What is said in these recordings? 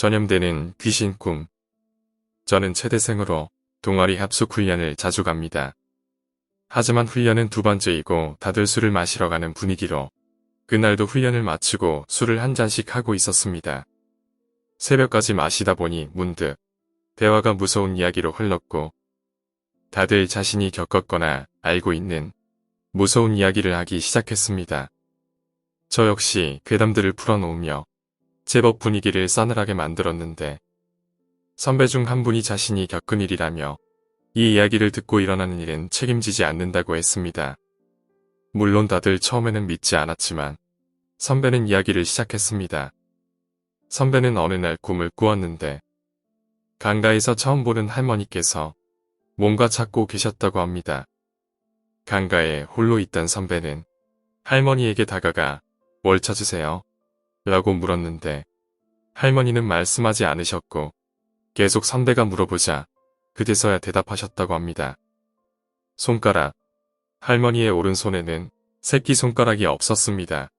전염되는 귀신 꿈. 저는 체대생으로 동아리 합숙 훈련을 자주 갑니다. 하지만 훈련은 두 번째이고 다들 술을 마시러 가는 분위기로 그날도 훈련을 마치고 술을 한 잔씩 하고 있었습니다. 새벽까지 마시다 보니 문득 대화가 무서운 이야기로 흘렀고 다들 자신이 겪었거나 알고 있는 무서운 이야기를 하기 시작했습니다. 저 역시 괴담들을 풀어놓으며 제법 분위기를 싸늘하게 만들었는데 선배 중 한 분이 자신이 겪은 일이라며 이 이야기를 듣고 일어나는 일은 책임지지 않는다고 했습니다. 물론 다들 처음에는 믿지 않았지만 선배는 이야기를 시작했습니다. 선배는 어느 날 꿈을 꾸었는데 강가에서 처음 보는 할머니께서 뭔가 찾고 계셨다고 합니다. 강가에 홀로 있던 선배는 할머니에게 다가가 뭘 찾으세요? 라고 물었는데 할머니는 말씀하지 않으셨고 계속 선배가 물어보자 그제서야 대답하셨다고 합니다. 손가락. 할머니의 오른손에는 새끼손가락이 없었습니다.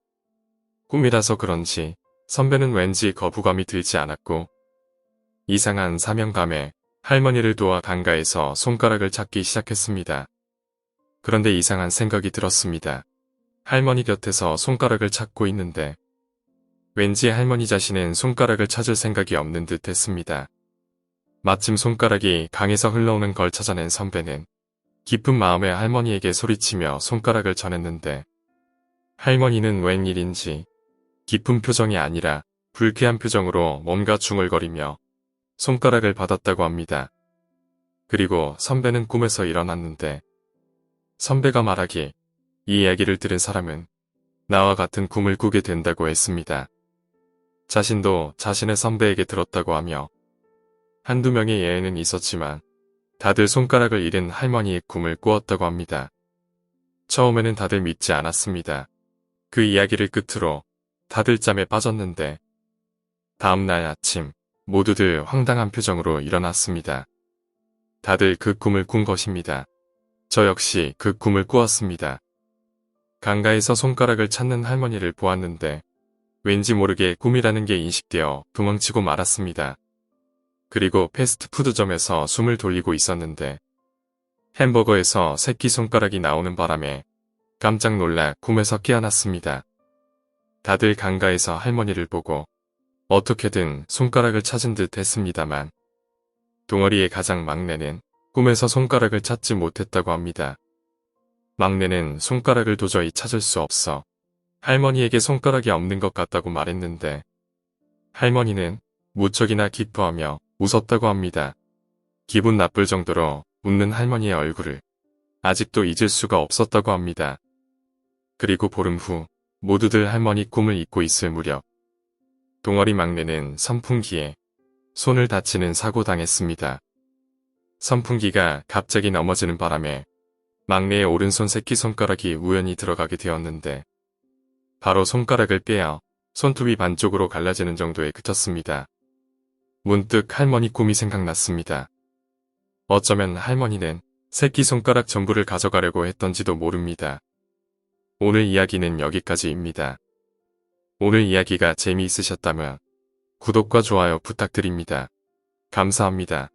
꿈이라서 그런지 선배는 왠지 거부감이 들지 않았고 이상한 사명감에 할머니를 도와 강가에서 손가락을 찾기 시작했습니다. 그런데 이상한 생각이 들었습니다. 할머니 곁에서 손가락을 찾고 있는데 왠지 할머니 자신은 손가락을 찾을 생각이 없는 듯 했습니다. 마침 손가락이 강에서 흘러오는 걸 찾아낸 선배는 기쁜 마음에 할머니에게 소리치며 손가락을 전했는데 할머니는 웬일인지 기쁜 표정이 아니라 불쾌한 표정으로 뭔가 중얼거리며 손가락을 받았다고 합니다. 그리고 선배는 꿈에서 일어났는데 선배가 말하길 이 이야기를 들은 사람은 나와 같은 꿈을 꾸게 된다고 했습니다. 자신도 자신의 선배에게 들었다고 하며 한두 명의 예외는 있었지만 다들 손가락을 잃은 할머니의 꿈을 꾸었다고 합니다. 처음에는 다들 믿지 않았습니다. 그 이야기를 끝으로 다들 잠에 빠졌는데 다음날 아침 모두들 황당한 표정으로 일어났습니다. 다들 그 꿈을 꾼 것입니다. 저 역시 그 꿈을 꾸었습니다. 강가에서 손가락을 찾는 할머니를 보았는데 왠지 모르게 꿈이라는 게 인식되어 도망치고 말았습니다. 그리고 패스트푸드점에서 숨을 돌리고 있었는데 햄버거에서 새끼손가락이 나오는 바람에 깜짝 놀라 꿈에서 깨어났습니다. 다들 강가에서 할머니를 보고 어떻게든 손가락을 찾은 듯 했습니다만 동아리의 가장 막내는 꿈에서 손가락을 찾지 못했다고 합니다. 막내는 손가락을 도저히 찾을 수 없어 할머니에게 손가락이 없는 것 같다고 말했는데 할머니는 무척이나 기뻐하며 웃었다고 합니다. 기분 나쁠 정도로 웃는 할머니의 얼굴을 아직도 잊을 수가 없었다고 합니다. 그리고 보름 후 모두들 할머니 꿈을 잊고 있을 무렵 동아리 막내는 선풍기에 손을 다치는 사고 당했습니다. 선풍기가 갑자기 넘어지는 바람에 막내의 오른손 새끼손가락이 우연히 들어가게 되었는데 바로 손가락을 빼어 손톱이 반쪽으로 갈라지는 정도에 그쳤습니다. 문득 할머니 꿈이 생각났습니다. 어쩌면 할머니는 새끼손가락 전부를 가져가려고 했던지도 모릅니다. 오늘 이야기는 여기까지입니다. 오늘 이야기가 재미있으셨다면 구독과 좋아요 부탁드립니다. 감사합니다.